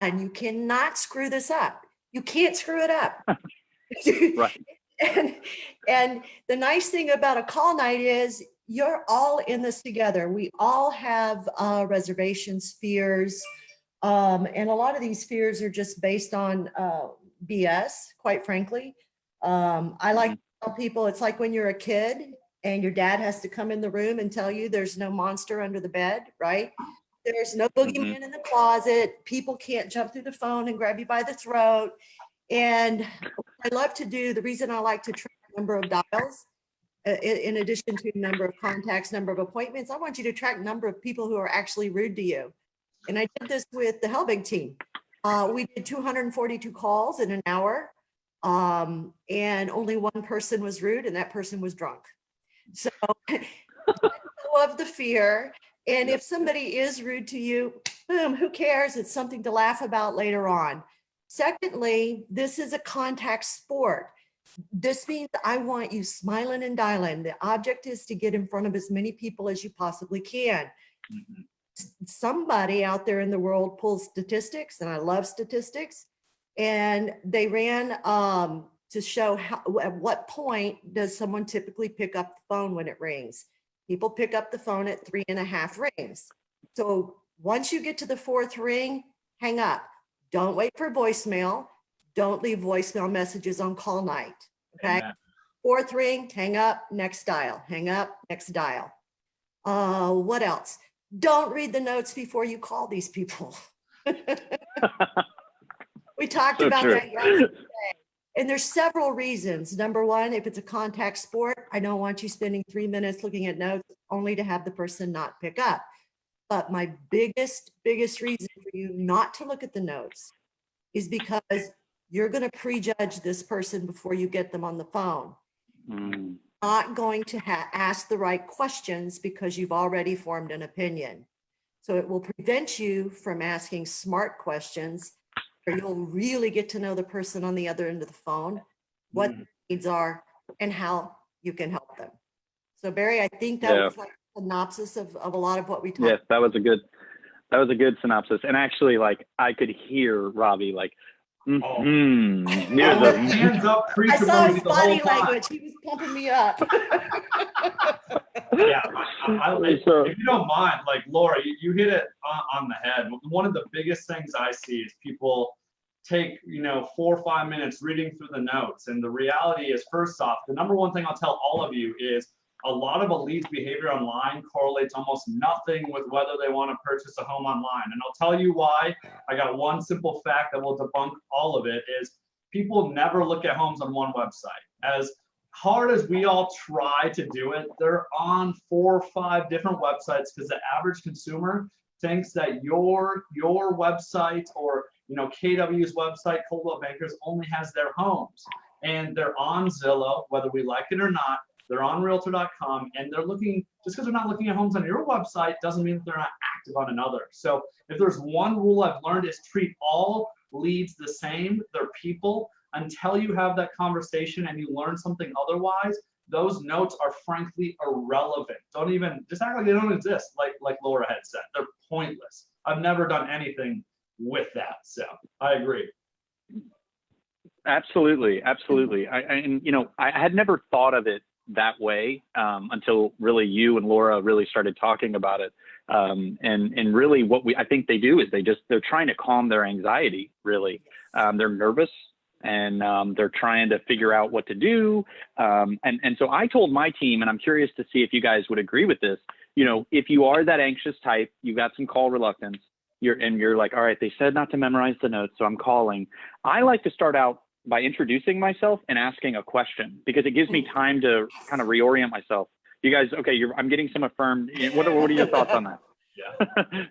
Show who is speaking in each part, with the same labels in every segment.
Speaker 1: and you cannot screw this up. You can't screw it up.
Speaker 2: Right.
Speaker 1: And the nice thing about a call night is you're all in this together. We all have reservations, fears, and a lot of these fears are just based on BS, quite frankly. I like to tell people it's like when you're a kid and your dad has to come in the room and tell you there's no monster under the bed, right? There's no boogeyman in the closet. People can't jump through the phone and grab you by the throat. And what I love to do, the reason I like to track the number of dials, in addition to number of contacts, number of appointments, I want you to track number of people who are actually rude to you. And I did this with the Helbig team. We did 242 calls in an hour, and only one person was rude, and that person was drunk. So of the fear. And if somebody is rude to you, boom, who cares? It's something to laugh about later on. Secondly, this is a contact sport. This means I want you smiling and dialing. The object is to get in front of as many people as you possibly can. Somebody out there in the world pulls statistics, and I love statistics, and they ran to show how, at what point does someone typically pick up the phone when it rings. People pick up the phone at 3.5 rings. So once you get to the 4th ring, hang up. Don't wait for voicemail. Don't leave voicemail messages on call night, okay? Amen. 4th ring, hang up, next dial. Hang up, next dial. What else? Don't read the notes before you call these people. We talked about that yesterday. And there's several reasons. Number one, if it's a contact sport, I don't want you spending 3 minutes looking at notes only to have the person not pick up. But my biggest reason for you not to look at the notes is because you're going to prejudge this person before you get them on the phone. Not going to ask the right questions because you've already formed an opinion. So it will prevent you from asking smart questions, or you'll really get to know the person on the other end of the phone, what their needs are, and how you can help them. So Barry, I think that was like a synopsis of a lot of what we talked about.
Speaker 2: Yes, that was a good synopsis. And actually, like, I could hear Robbie like,
Speaker 3: hands up,
Speaker 1: I saw his body language. He was pumping me up.
Speaker 3: Yeah, if you don't mind, like Laura, you hit it on the head. One of the biggest things I see is people take 4 or 5 minutes reading through the notes. And the reality is, first off, the number one thing I'll tell all of you is a lot of a lead's behavior online correlates almost nothing with whether they want to purchase a home online. And I'll tell you why. I got one simple fact that will debunk all of it is people never look at homes on one website. As hard as we all try to do it, they're on 4 or 5 different websites because the average consumer thinks that your website or KW's website, Coldwell Bankers, only has their homes. And they're on Zillow, whether we like it or not. They're on realtor.com, and they're looking, just because they're not looking at homes on your website doesn't mean that they're not active on another. So if there's one rule I've learned is treat all leads the same. They're people. Until you have that conversation and you learn something otherwise, those notes are frankly irrelevant. Don't even, just act like they don't exist, like Laura had said. They're pointless. I've never done anything with that, so I agree.
Speaker 2: Absolutely. I had never thought of it that way until really you and Laura really started talking about it. And really what I think they do is they're trying to calm their anxiety, really. They're nervous and they're trying to figure out what to do. And so I told my team, and I'm curious to see if you guys would agree with this, if you are that anxious type, you've got some call reluctance, you're like, all right, they said not to memorize the notes, so I'm calling. I like to start out by introducing myself and asking a question because it gives me time to kind of reorient myself. You guys, okay, I'm getting some affirmed. What are your thoughts on that?
Speaker 3: Yeah.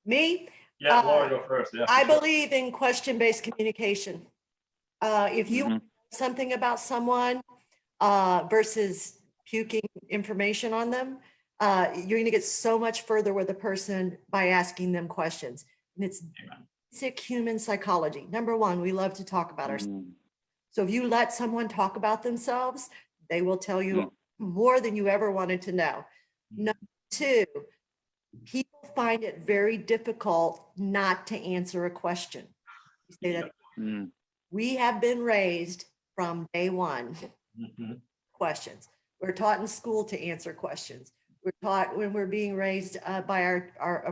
Speaker 1: Me?
Speaker 3: Yeah, Laura, go first. Yeah.
Speaker 1: I believe in question-based communication. If you
Speaker 2: Mm-hmm.
Speaker 1: something about someone versus puking information on them, you're going to get so much further with a person by asking them questions. And it's basic human psychology. Number one, we love to talk about ourselves. So if you let someone talk about themselves, they will tell you more than you ever wanted to know. Number two, people find it very difficult not to answer a question. You say that we have been raised from day one, questions. We're taught in school to answer questions. We're taught when we're being raised by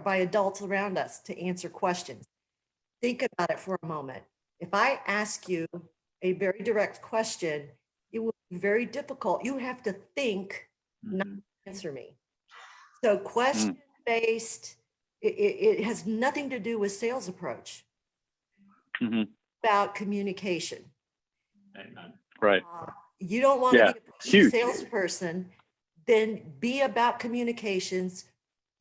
Speaker 1: adults around us to answer questions. Think about it for a moment. If I ask you a very direct question, it will be very difficult. You have to think, not answer me. So question-based, it has nothing to do with sales approach. About communication.
Speaker 3: Amen.
Speaker 2: Right.
Speaker 1: You don't want to be a
Speaker 2: huge
Speaker 1: salesperson, then be about communications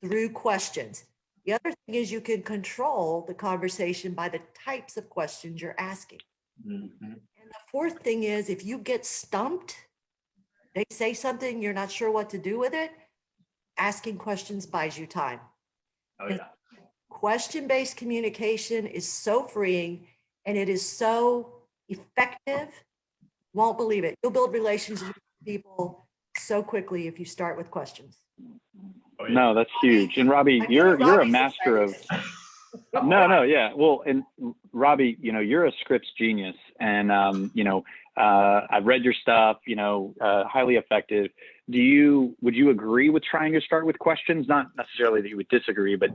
Speaker 1: through questions. The other thing is you can control the conversation by the types of questions you're asking. And the fourth thing is if you get stumped, they say something, you're not sure what to do with it, asking questions buys you time.
Speaker 3: Oh, yeah.
Speaker 1: Question-based communication is so freeing and it is so effective. Won't believe it. You'll build relationships with people so quickly if you start with questions.
Speaker 3: Oh, yeah.
Speaker 2: No, that's huge. And Robbie, you're a master of yeah. Well, and Robbie, you're a scripts genius, and I've read your stuff. Highly effective. Would you agree with trying to start with questions? Not necessarily that you would disagree, but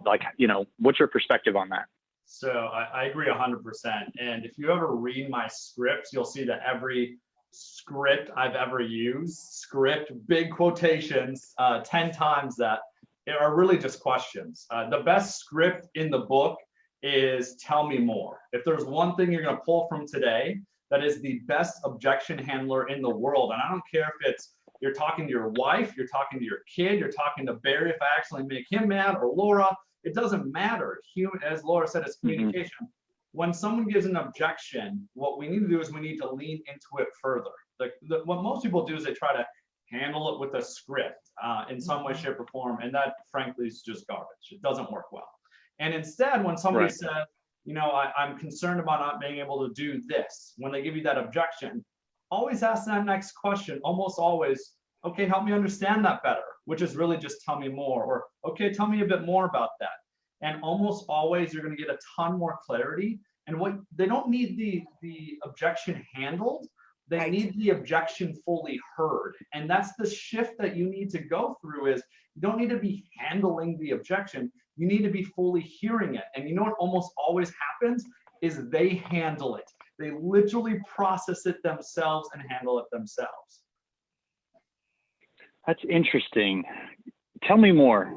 Speaker 2: what's your perspective on that?
Speaker 3: So I agree 100%. And if you ever read my scripts, you'll see that every script I've ever used, big quotations, 10 times that, are really just questions. The best script in the book is tell me more. If there's one thing you're going to pull from today, that is the best objection handler in the world. And I don't care if it's you're talking to your wife, you're talking to your kid, you're talking to Barry if I actually make him mad, or Laura. It doesn't matter. As Laura said, it's communication. When someone gives an objection, what we need to do is we need to lean into it further. What most people do is they try to handle it with a script in some way, shape, or form, and that, frankly, is just garbage. It doesn't work well. And instead, when somebody says, I'm concerned about not being able to do this, when they give you that objection, always ask that next question, almost always, okay, help me understand that better, which is really just tell me more, or okay, tell me a bit more about that. And almost always you're going to get a ton more clarity. And what they don't need the objection handled, they need the objection fully heard. And that's the shift that you need to go through is you don't need to be handling the objection. You need to be fully hearing it. And you know what almost always happens is they handle it. They literally process it themselves and handle it themselves.
Speaker 2: That's interesting. Tell me more.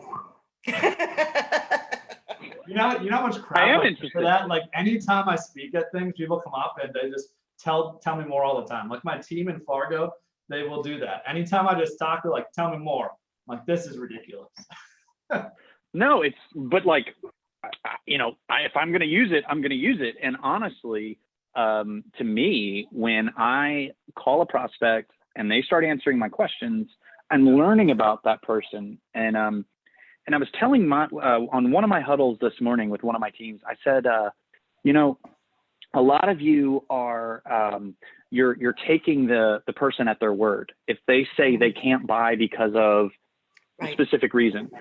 Speaker 3: You know how much crap
Speaker 2: I am
Speaker 3: I get
Speaker 2: interested
Speaker 3: for that? Like anytime I speak at things, people come up and they just tell me more all the time. Like my team in Fargo, they will do that. Anytime I just talk, they're like, tell me more. I'm like, this is ridiculous.
Speaker 2: No, but like, if I'm going to use it, I'm going to use it. And honestly, to me, when I call a prospect and they start answering my questions, I'm learning about that person. And I was telling on one of my huddles this morning with one of my teams, I said, a lot of you are, you're taking the person at their word. If they say they can't buy because of a specific reason,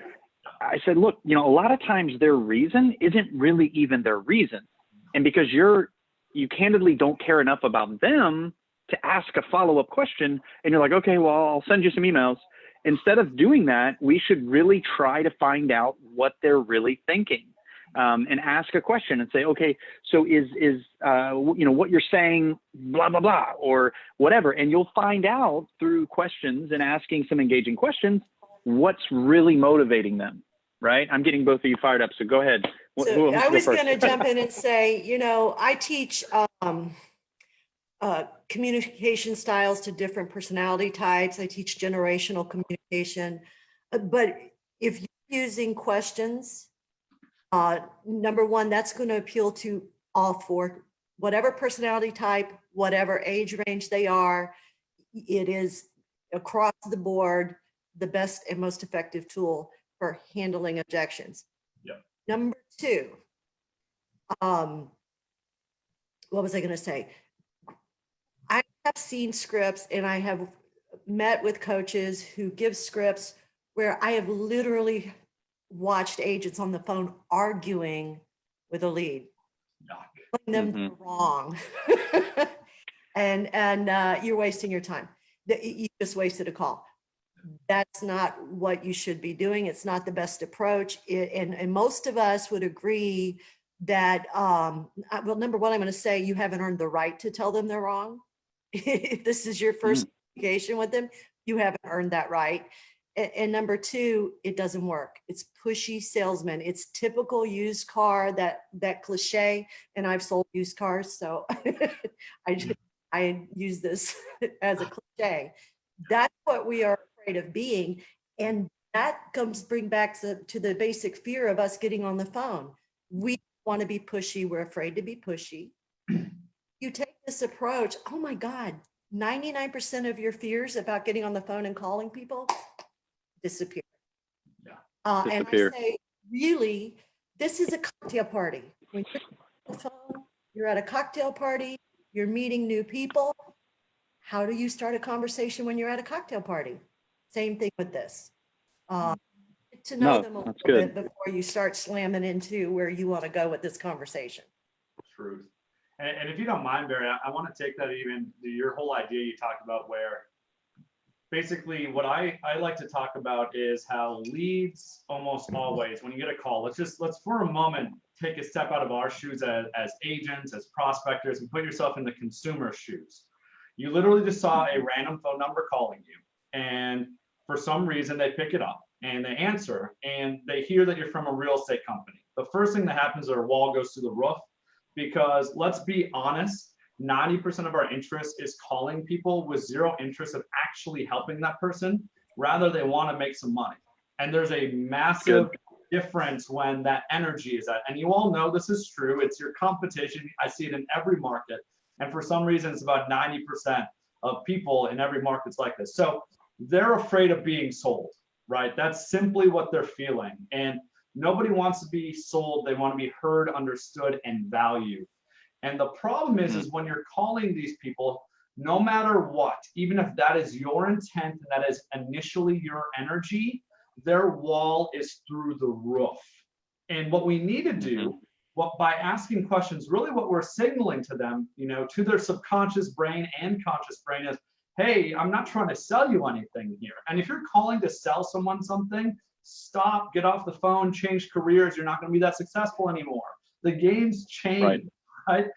Speaker 2: I said, look, a lot of times their reason isn't really even their reason. And because you candidly don't care enough about them to ask a follow-up question, and you're like, okay, well, I'll send you some emails. Instead of doing that, we should really try to find out what they're really thinking, and ask a question and say, okay, so is what you're saying, blah, blah, blah, or whatever. And you'll find out through questions and asking some engaging questions, what's really motivating them, right? I'm getting both of you fired up, so go ahead.
Speaker 1: So I was going to jump in and say, I teach communication styles to different personality types. I teach generational communication. But if you're using questions, number one, that's going to appeal to all four, whatever personality type, whatever age range they are. It is across the board the best and most effective tool for handling objections.
Speaker 3: Yeah.
Speaker 1: Number two, what was I going to say? I have seen scripts and I have met with coaches who give scripts where I have literally watched agents on the phone arguing with a lead, telling them they're wrong. and you're wasting your time. You just wasted a call. That's not what you should be doing. It's not the best approach. And most of us would agree that, well, number one, I'm going to say you haven't earned the right to tell them they're wrong. If this is your first communication with them, you haven't earned that right. And number two, it doesn't work. It's pushy salesman. It's typical used car, that cliche. And I've sold used cars, so I use this as a cliche. That's what we are afraid of being. And that bring back to the basic fear of us getting on the phone. We want to be pushy. We're afraid to be pushy. You take this approach, oh my God, 99% of your fears about getting on the phone and calling people disappear. And I say, really, this is a cocktail party. When you're on the phone, you're at a cocktail party, you're meeting new people. How do you start a conversation when you're at a cocktail party? Same thing with this. Get to know them a little bit before you start slamming into where you want to go with this conversation.
Speaker 3: Truth. And if you don't mind, Barry, I want to take that even to your whole idea you talked about, where basically what I like to talk about is how leads almost always, when you get a call, let's for a moment take a step out of our shoes as agents, as prospectors, and put yourself in the consumer's shoes. You literally just saw a random phone number calling you, and for some reason they pick it up and they answer and they hear that you're from a real estate company. The first thing that happens is their wall goes through the roof, because let's be honest, 90% of our interest is calling people with zero interest of actually helping that person. Rather, they want to make some money. And there's a massive difference when that energy is at. And you all know this is true. It's your competition. I see it in every market. And for some reason, it's about 90% of people in every market's like this. So they're afraid of being sold, right? That's simply what they're feeling. And nobody wants to be sold. They want to be heard, understood, and valued. And the problem is when you're calling these people, no matter what, even if that is your intent and that is initially your energy, their wall is through the roof. And what we need to do, by asking questions, really what we're signaling to them, to their subconscious brain and conscious brain is, hey, I'm not trying to sell you anything here. And if you're calling to sell someone something, stop, get off the phone, change careers. You're not going to be that successful anymore. The game's changed. Right?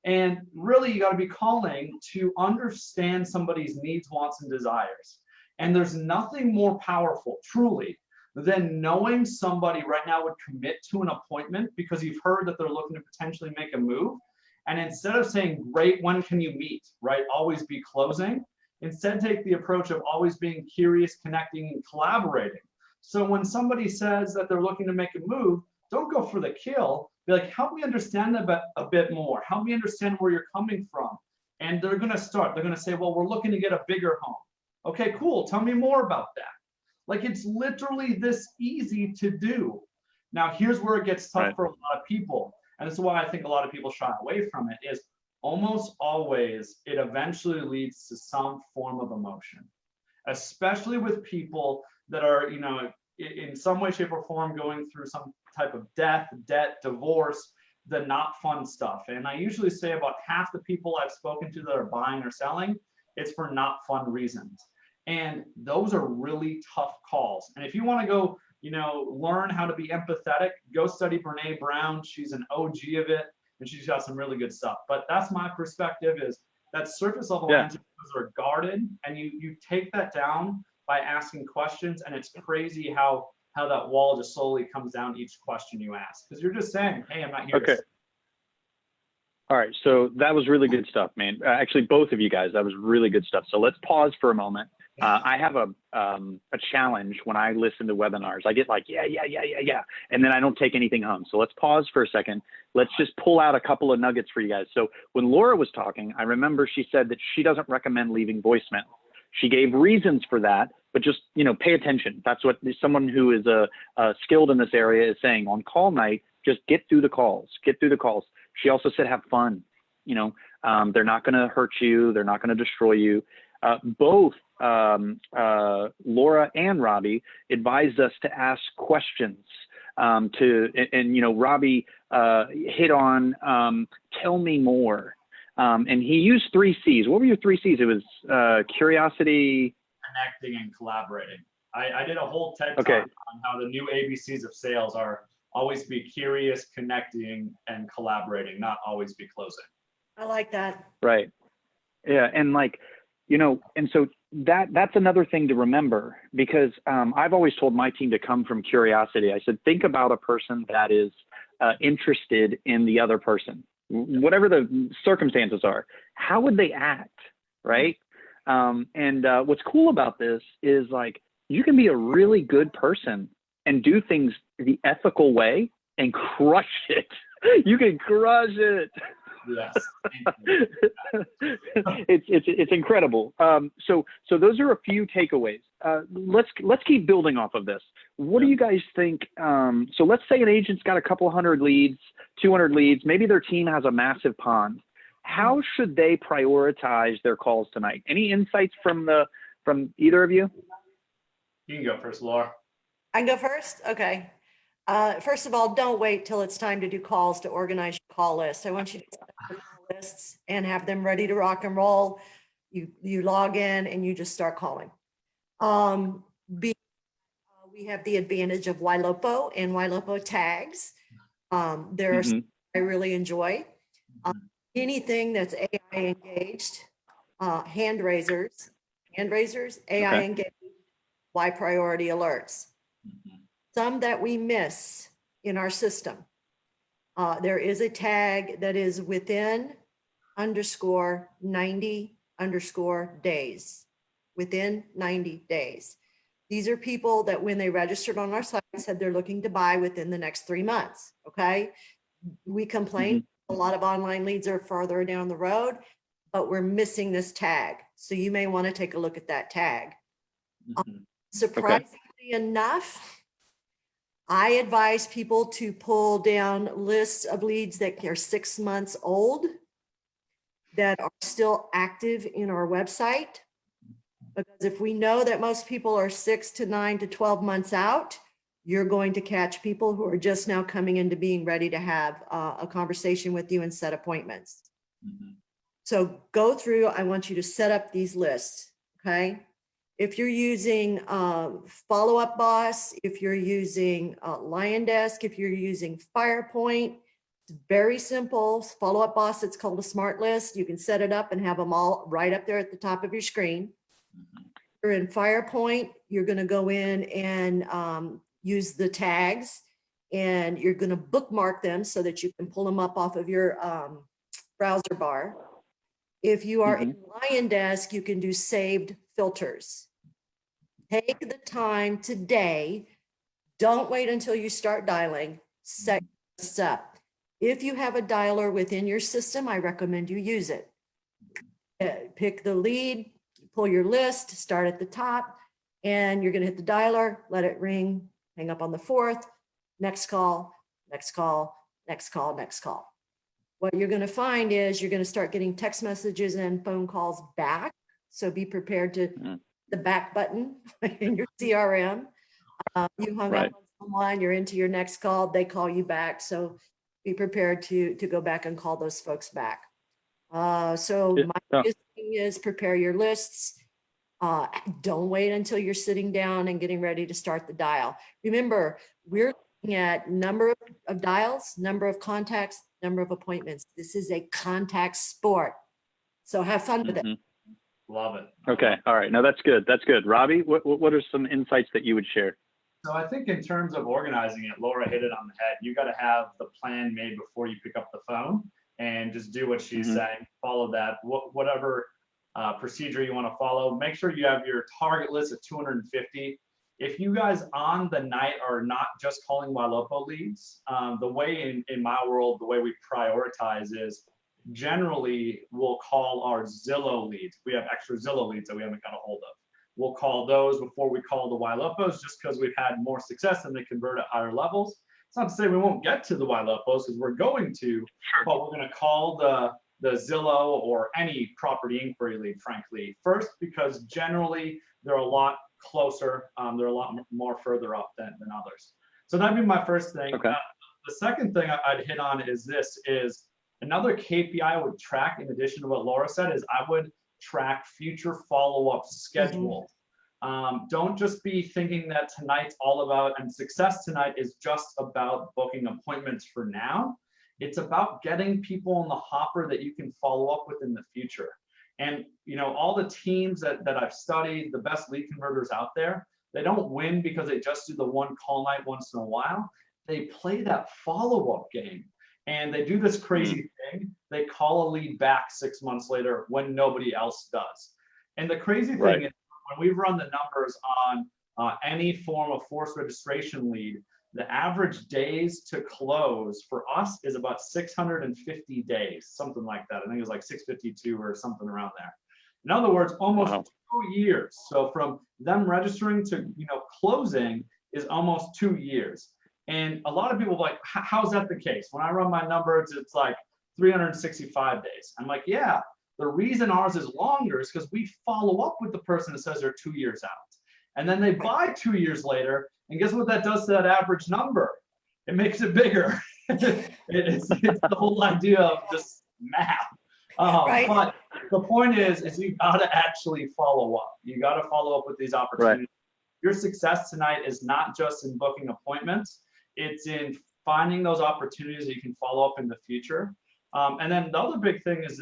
Speaker 3: And really, you got to be calling to understand somebody's needs, wants, and desires. And there's nothing more powerful, truly, than knowing somebody right now would commit to an appointment because you've heard that they're looking to potentially make a move. And instead of saying, great, when can you meet, right? Always be closing. Instead, take the approach of always being curious, connecting, and collaborating. So when somebody says that they're looking to make a move, don't go for the kill. Be like, help me understand that a bit more. Help me understand where you're coming from. And they're going to say, well, we're looking to get a bigger home. Okay, cool. Tell me more about that. Like, it's literally this easy to do. Now, here's where it gets tough for a lot of people. And this is why I think a lot of people shy away from it, is almost always it eventually leads to some form of emotion, especially with people that are, in some way, shape, or form going through some type of death, debt, divorce, the not fun stuff. And I usually say about half the people I've spoken to that are buying or selling, it's for not fun reasons. And those are really tough calls. And if you want to go, learn how to be empathetic, go study Brene Brown. She's an OG of it, and she's got some really good stuff. But that's my perspective, is that surface level answers are guarded, and you take that down by asking questions. And it's crazy how that wall just slowly comes down each question you ask, because you're just saying, hey, I'm not here.
Speaker 2: Okay. All right. So that was really good stuff, man. Actually, both of you guys, that was really good stuff. So let's pause for a moment. I have a challenge when I listen to webinars. I get like, yeah. And then I don't take anything home. So let's pause for a second. Let's just pull out a couple of nuggets for you guys. So when Laura was talking, I remember she said that she doesn't recommend leaving voicemail. She gave reasons for that, but just, pay attention. That's what someone who is skilled in this area is saying. On call night, just get through the calls. She also said, have fun. They're not going to hurt you. They're not going to destroy you. both Laura and Robbie advised us to ask questions. And you know, Robbie hit on tell me more. And he used 3 C's. What were your 3 C's? It was curiosity,
Speaker 3: connecting, and collaborating. I did a whole TED
Speaker 2: okay.
Speaker 3: talk on how the new ABCs of sales are always be curious, connecting, and collaborating, not always be closing.
Speaker 1: I like that.
Speaker 2: Right. Yeah. And like, you know, and so that's another thing to remember, because I've always told my team to come from curiosity. I said, think about a person that is interested in the other person, whatever the circumstances are. How would they act? Right. And what's cool about this is, like, you can be a really good person and do things the ethical way and crush it. You can crush it.
Speaker 3: Yes.
Speaker 2: It's incredible. So those are a few takeaways. Let's keep building off of this. What do you guys think? So let's say an agent's got a couple hundred leads, 200 leads. Maybe their team has a massive pond. How should they prioritize their calls tonight? Any insights from either of you?
Speaker 3: You can go first, Laura.
Speaker 1: I can go first? Okay. First of all, don't wait till it's time to do calls to organize your call list. I want you to set up your call lists and have them ready to rock and roll. You log in and you just start calling. We have the advantage of YLOPO and YLOPO tags. There are some I really enjoy. Anything that's AI engaged, hand raisers, AI engaged, Y priority alerts. Some that we miss in our system. There is a tag that is within _90_days, within 90 days. These are people that when they registered on our site said they're looking to buy within the next 3 months, okay? We complain a lot of online leads are further down the road, but we're missing this tag. So you may want to take a look at that tag. Surprisingly enough, I advise people to pull down lists of leads that are 6 months old that are still active in our website. Because if we know that most people are 6 to 9 to 12 months out, you're going to catch people who are just now coming into being ready to have a conversation with you and set appointments. So go through, I want you to set up these lists, okay? If you're using Follow Up Boss, if you're using Lion Desk, if you're using FirePoint, it's very simple. Follow Up Boss, it's called a smart list. You can set it up and have them all right up there at the top of your screen. If you're in FirePoint, you're going to go in and use the tags, and you're going to bookmark them so that you can pull them up off of your browser bar. If you are in Lion Desk, you can do saved filters. Take the time today. Don't wait until you start dialing. Set this up. If you have a dialer within your system, I recommend you use it. Pick the lead, pull your list, start at the top, and you're going to hit the dialer, let it ring, hang up on the 4th, next call, next call, next call, next call. What you're going to find is you're going to start getting text messages and phone calls back. So be prepared to the back button in your CRM. You hung up on someone, you're into your next call, they call you back. So be prepared to go back and call those folks back. So my biggest thing is prepare your lists. Don't wait until you're sitting down and getting ready to start the dial. Remember, we're looking at number of dials, number of contacts, number of appointments. This is a contact sport. So have fun with it.
Speaker 3: Love it.
Speaker 2: Okay. All right. No, that's good. That's good. Robbie, what are some insights that you would share?
Speaker 3: So I think in terms of organizing it, Laura hit it on the head. You got to have the plan made before you pick up the phone and just do what she's saying. Follow that, whatever procedure you want to follow. Make sure you have your target list of 250. If you guys on the night are not just calling YLOPO leads, the way in my world, the way we prioritize is generally we'll call our Zillow leads. We have extra Zillow leads that we haven't got a hold of. We'll call those before we call the YLOPOs just because we've had more success and they convert at higher levels. It's not to say we won't get to the YLOPOs because we're going to, but we're going to call the Zillow or any property inquiry lead, frankly. First, because generally they're a lot closer, they're a lot more further up than others. So that'd be my first thing.
Speaker 2: Okay.
Speaker 3: The second thing I'd hit on is another KPI I would track in addition to what Laura said is I would track future follow-up schedule. Don't just be thinking that tonight's all about, and success tonight is just about booking appointments for now. It's about getting people in the hopper that you can follow up with in the future. And all the teams that I've studied, the best lead converters out there, they don't win because they just do the one call night once in a while. They play that follow-up game. And they do this crazy thing. They call a lead back 6 months later when nobody else does. And the crazy thing is when we run the numbers on any form of forced registration lead, the average days to close for us is about 650 days, something like that. I think it was like 652 or something around there. In other words, almost 2 years. So from them registering to closing is almost 2 years. And a lot of people are like, how's that the case? When I run my numbers, it's like 365 days. I'm like, yeah, the reason ours is longer is because we follow up with the person that says they're 2 years out. And then they buy 2 years later. And guess what that does to that average number? It makes it bigger. it's the whole idea of just math.
Speaker 1: Right.
Speaker 3: But the point is you got to actually follow up. You got to follow up with these opportunities. Right. Your success tonight is not just in booking appointments. It's in finding those opportunities that you can follow up in the future. And then the other big thing is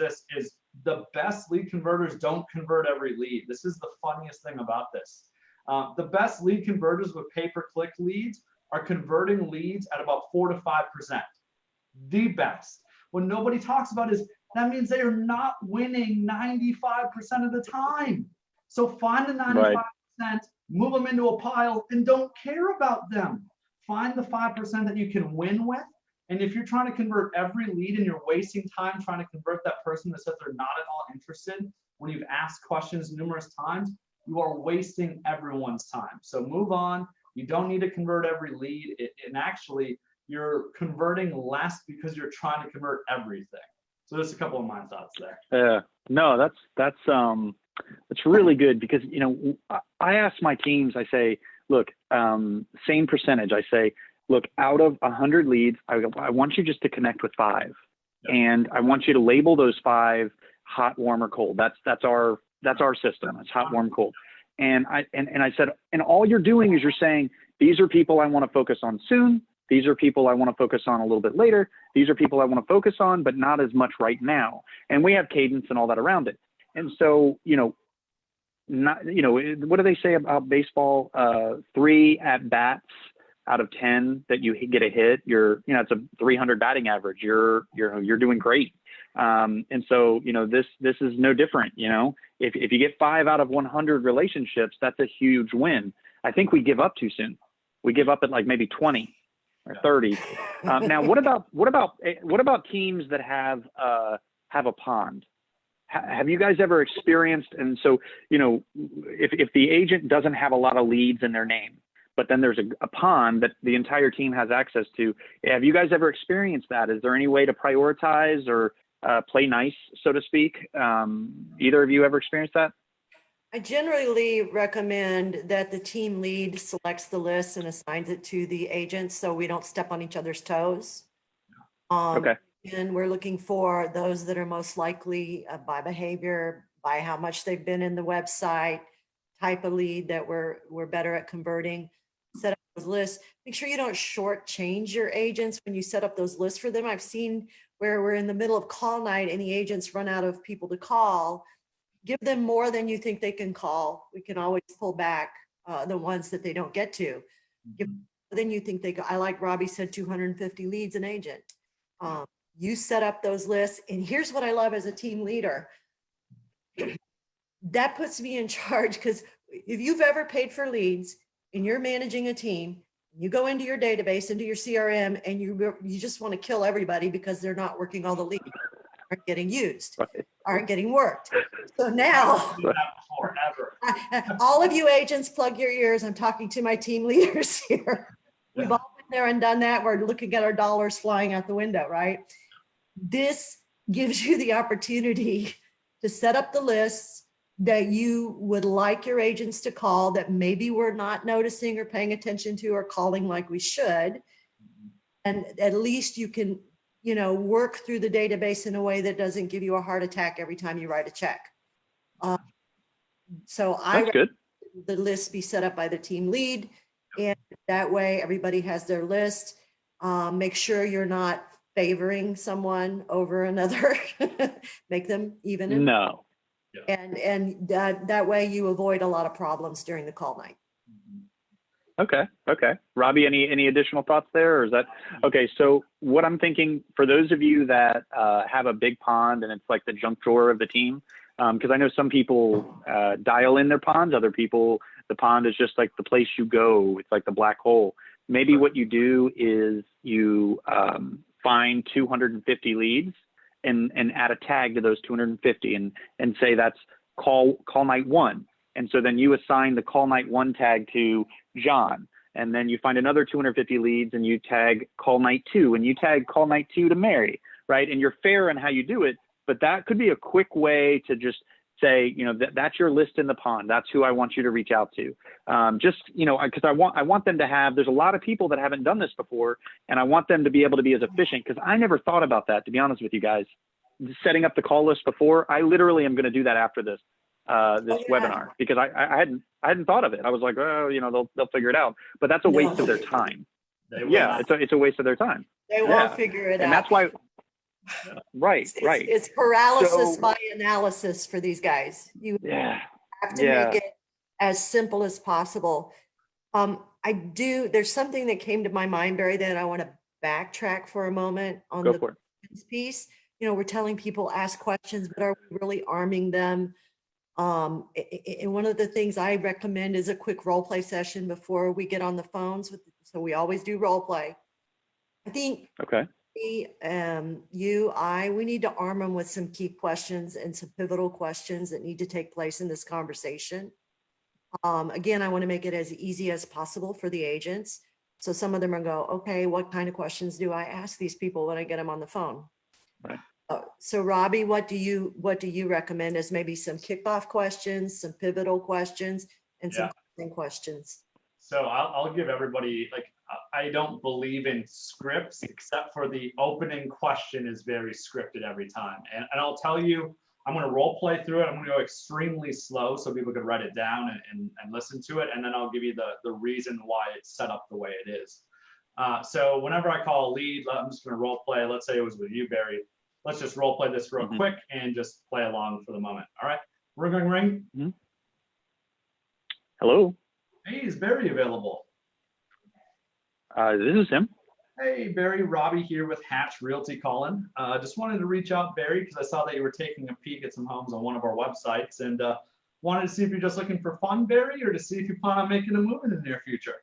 Speaker 3: the best lead converters don't convert every lead. This is the funniest thing about this. The best lead converters with pay-per-click leads are converting leads at about 4 to 5%. The best. What nobody talks about is that means they are not winning 95% of the time. So find the 95%, move them into a pile, and don't care about them. Find the 5% that you can win with. And if you're trying to convert every lead and you're wasting time trying to convert that person that says they're not at all interested, when you've asked questions numerous times, you are wasting everyone's time. So move on. You don't need to convert every lead. And actually, you're converting less because you're trying to convert everything. So there's a couple of my thoughts there.
Speaker 2: No, that's really good because, I ask my teams, I say, look, same percentage. I say, look, out of 100 leads, I want you just to connect with 5. And I want you to label those 5 hot, warm, or cold. That's our system. It's hot, warm, cold. And I said, and all you're doing is you're saying, these are people I want to focus on soon. These are people I want to focus on a little bit later. These are people I want to focus on, but not as much right now. And we have cadence and all that around it. And so, what do they say about baseball? 3 at bats out of 10 that you get a hit, it's a 300 batting average. You're doing great. And so, this is no different. If you get 5 out of 100 relationships, that's a huge win. I think we give up too soon. We give up at like maybe 20 or 30. Now, what about teams that have a pond? Have you guys ever experienced? And so, if the agent doesn't have a lot of leads in their name, but then there's a pond that the entire team has access to. Have you guys ever experienced that? Is there any way to prioritize or play nice, so to speak? Either of you ever experienced that?
Speaker 1: I generally recommend that the team lead selects the list and assigns it to the agents so we don't step on each other's toes.
Speaker 2: Okay.
Speaker 1: And we're looking for those that are most likely by behavior, by how much they've been in the website, type of lead that we're better at converting. Set up those lists. Make sure you don't shortchange your agents when you set up those lists for them. I've seen where we're in the middle of call night and the agents run out of people to call. Give them more than you think they can call. We can always pull back the ones that they don't get to. Give more than you think they go. I like Robbie said, 250 leads an agent. You set up those lists. And here's what I love as a team leader. That puts me in charge, because if you've ever paid for leads and you're managing a team, you go into your database, into your CRM, and you just want to kill everybody because they're not working. All the leads aren't getting used, aren't getting worked. So now, all of you agents, plug your ears. I'm talking to my team leaders here. We've all been there and done that. We're looking at our dollars flying out the window, right? This gives you the opportunity to set up the lists that you would like your agents to call that maybe we're not noticing or paying attention to or calling like we should. And at least you can, work through the database in a way that doesn't give you a heart attack every time you write a check. So
Speaker 2: That's good.
Speaker 1: The list be set up by the team lead, and that way everybody has their list. Make sure you're not favoring someone over another. Make them even.
Speaker 2: No.
Speaker 1: And that way you avoid a lot of problems during the call night.
Speaker 2: Okay. Robbie, any additional thoughts there, or is that okay? So what I'm thinking for those of you that have a big pond and it's like the junk drawer of the team, because I know some people dial in their ponds, other people, the pond is just like the place you go. It's like the black hole. Maybe what you do is you find 250 leads and add a tag to those 250 and say that's call night 1. And so then you assign the call night 1 tag to John, and then you find another 250 leads and you tag call night 2, and you tag call night 2 to Mary, right? And you're fair in how you do it, but that could be a quick way to just say, that's your list in the pond. That's who I want you to reach out to. Because I want them to have, there's a lot of people that haven't done this before, and I want them to be able to be as efficient, because I never thought about that, to be honest with you guys. Setting up the call list before, I literally am going to do that after this webinar, because I hadn't thought of it. I was like, they'll figure it out, but that's a waste of their time. It's a waste of their time.
Speaker 1: They won't figure it out.
Speaker 2: And that's why, right.
Speaker 1: It's paralysis by analysis for these guys. You have to make it as simple as possible. There's something that came to my mind, Barry, that I want to backtrack for a moment on the questions piece. We're telling people ask questions, but are we really arming them? And one of the things I recommend is a quick role play session before we get on the phones. So we always do role play. I think we need to arm them with some key questions and some pivotal questions that need to take place in this conversation. Again, I want to make it as easy as possible for the agents. So some of them are go, okay, what kind of questions do I ask these people when I get them on the phone?
Speaker 2: Right.
Speaker 1: So Robbie, what do you recommend as maybe some kickoff questions, some pivotal questions, and some questions?
Speaker 3: So I'll give everybody, I don't believe in scripts, except for the opening question is very scripted every time. And I'll tell you, I'm going to role play through it. I'm going to go extremely slow so people can write it down and listen to it. And then I'll give you the reason why it's set up the way it is. So whenever I call a lead, I'm just going to role play. Let's say it was with you, Barry. Let's just role play this real quick and just play along for the moment. All right, we're going to ring.
Speaker 2: Hello.
Speaker 3: Hey, is Barry available?
Speaker 2: This is him.
Speaker 3: Hey, Barry, Robbie here with Hatch Realty calling. Just wanted to reach out, Barry, because I saw that you were taking a peek at some homes on one of our websites, and wanted to see if you're just looking for fun, Barry, or to see if you plan on making a move in the near future.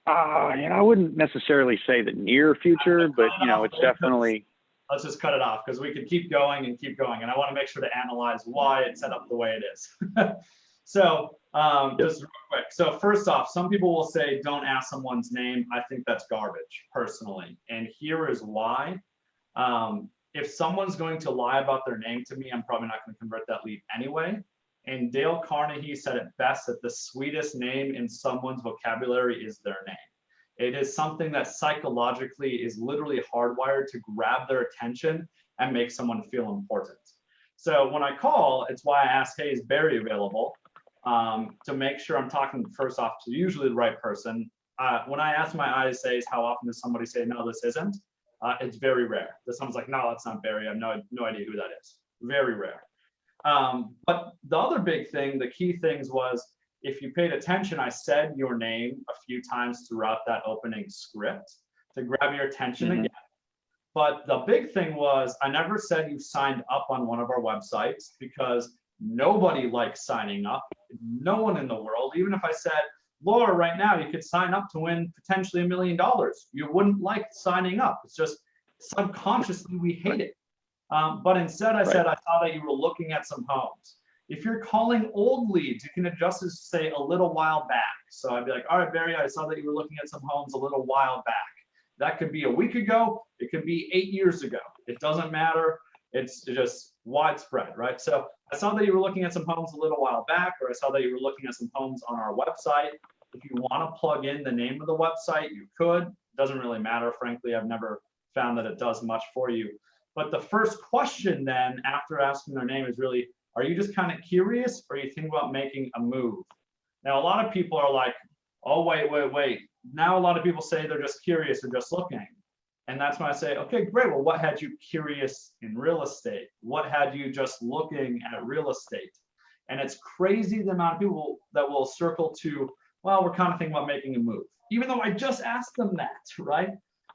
Speaker 2: I wouldn't necessarily say the near future, but it's definitely.
Speaker 3: Let's just cut it off, because we could keep going, and I want to make sure to analyze why it's set up the way it is. So just real quick. So first off, some people will say, don't ask someone's name. I think that's garbage, personally. And here is why. If someone's going to lie about their name to me, I'm probably not going to convert that lead anyway. And Dale Carnegie said it best, that the sweetest name in someone's vocabulary is their name. It is something that psychologically is literally hardwired to grab their attention and make someone feel important. So when I call, it's why I ask, hey, is Barry available? To make sure I'm talking first off to usually the right person. When I ask my ISAs, how often does somebody say, no, this isn't? It's very rare that someone's like, no, that's not Barry. I have no idea who that is. Very rare. But the other big thing, the key things was, if you paid attention, I said your name a few times throughout that opening script to grab your attention again. But the big thing was, I never said you signed up on one of our websites, because nobody likes signing up. No one in the world. Even if I said, Laura, right now you could sign up to win potentially $1 million, you wouldn't like signing up. It's just subconsciously we hate it. But instead I said, I saw that you were looking at some homes. If you're calling old leads, you can adjust this to say a little while back. So I'd be like, all right, Barry, I saw that you were looking at some homes a little while back. That could be a week ago. It could be 8 years ago. It doesn't matter. It's just widespread, right? So I saw that you were looking at some homes a little while back, or I saw that you were looking at some homes on our website. If you want to plug in the name of the website, you could. It doesn't really matter, frankly. I've never found that it does much for you. But the first question then, after asking their name, is really, are you just kind of curious, or are you thinking about making a move? Now, a lot of people are like, oh, wait. Now a lot of people say they're just curious or just looking. And that's when I say, okay, great. Well, what had you curious in real estate? What had you just looking at real estate? And it's crazy the amount of people that will circle to, well, we're kind of thinking about making a move, even though I just asked them that, right?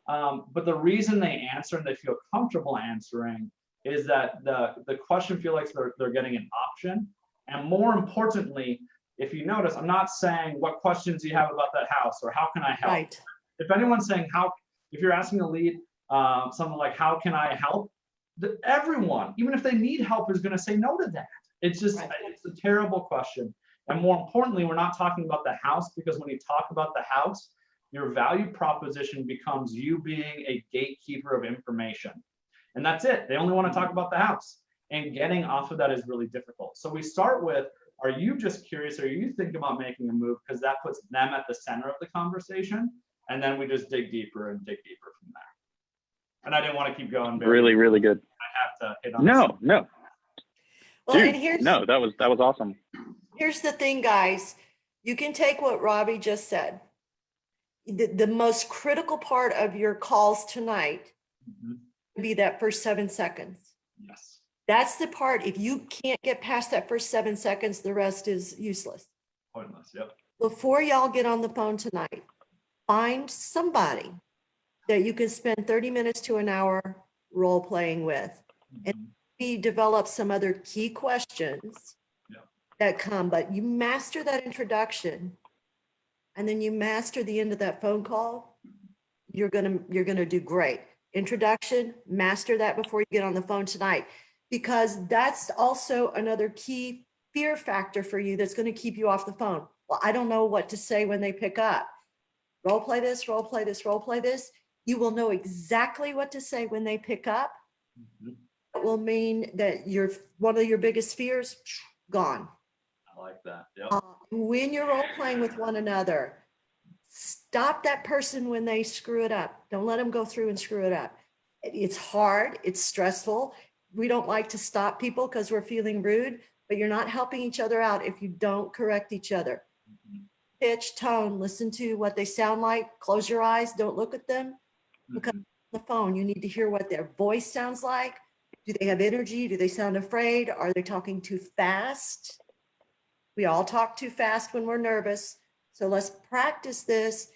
Speaker 3: But the reason they answer and they feel comfortable answering is that the question feels like they're getting an option. And more importantly, if you notice, I'm not saying what questions do you have about that house or how can I help?
Speaker 1: Right.
Speaker 3: If anyone's saying if you're asking a lead something like how can I help, everyone, even if they need help, is going to say no to that. It's just, right. It's a terrible question. And more importantly, we're not talking about the house, because when you talk about the house, your value proposition becomes you being a gatekeeper of information. And that's it. They only want to talk about the house. And getting off of that is really difficult. So we start with, are you just curious? Are you thinking about making a move? Because that puts them at the center of the conversation. And then we just dig deeper and dig deeper from there. And I didn't want to keep going.
Speaker 2: Really, really good.
Speaker 3: I have to hit on
Speaker 2: No.
Speaker 1: Well,
Speaker 2: Dude,
Speaker 1: and here's,
Speaker 2: no, that was awesome.
Speaker 1: Here's the thing, guys. You can take what Robbie just said. The most critical part of your calls tonight would be that first 7 seconds.
Speaker 3: Yes.
Speaker 1: That's the part. If you can't get past that first 7 seconds, the rest is useless.
Speaker 3: Pointless. Yep.
Speaker 1: Before y'all get on the phone tonight, find somebody that you can spend 30 minutes to an hour role playing with, and maybe develop some other key questions that come. But you master that introduction, and then you master the end of that phone call. You're gonna do great. Introduction, master that before you get on the phone tonight, because that's also another key fear factor for you that's going to keep you off the phone. Well, I don't know what to say when they pick up. Role play this, role play this, role play this. You will know exactly what to say when they pick up. It will mean that one of your biggest fears gone.
Speaker 3: I like that. Yep.
Speaker 1: When you're role playing with one another, stop that person when they screw it up. Don't let them go through and screw it up. It's hard. It's stressful. We don't like to stop people because we're feeling rude, but you're not helping each other out if you don't correct each other. Pitch, tone, listen to what they sound like. Close your eyes. Don't look at them. Because on the phone, you need to hear what their voice sounds like. Do they have energy? Do they sound afraid? Are they talking too fast? We all talk too fast when we're nervous. So let's practice this.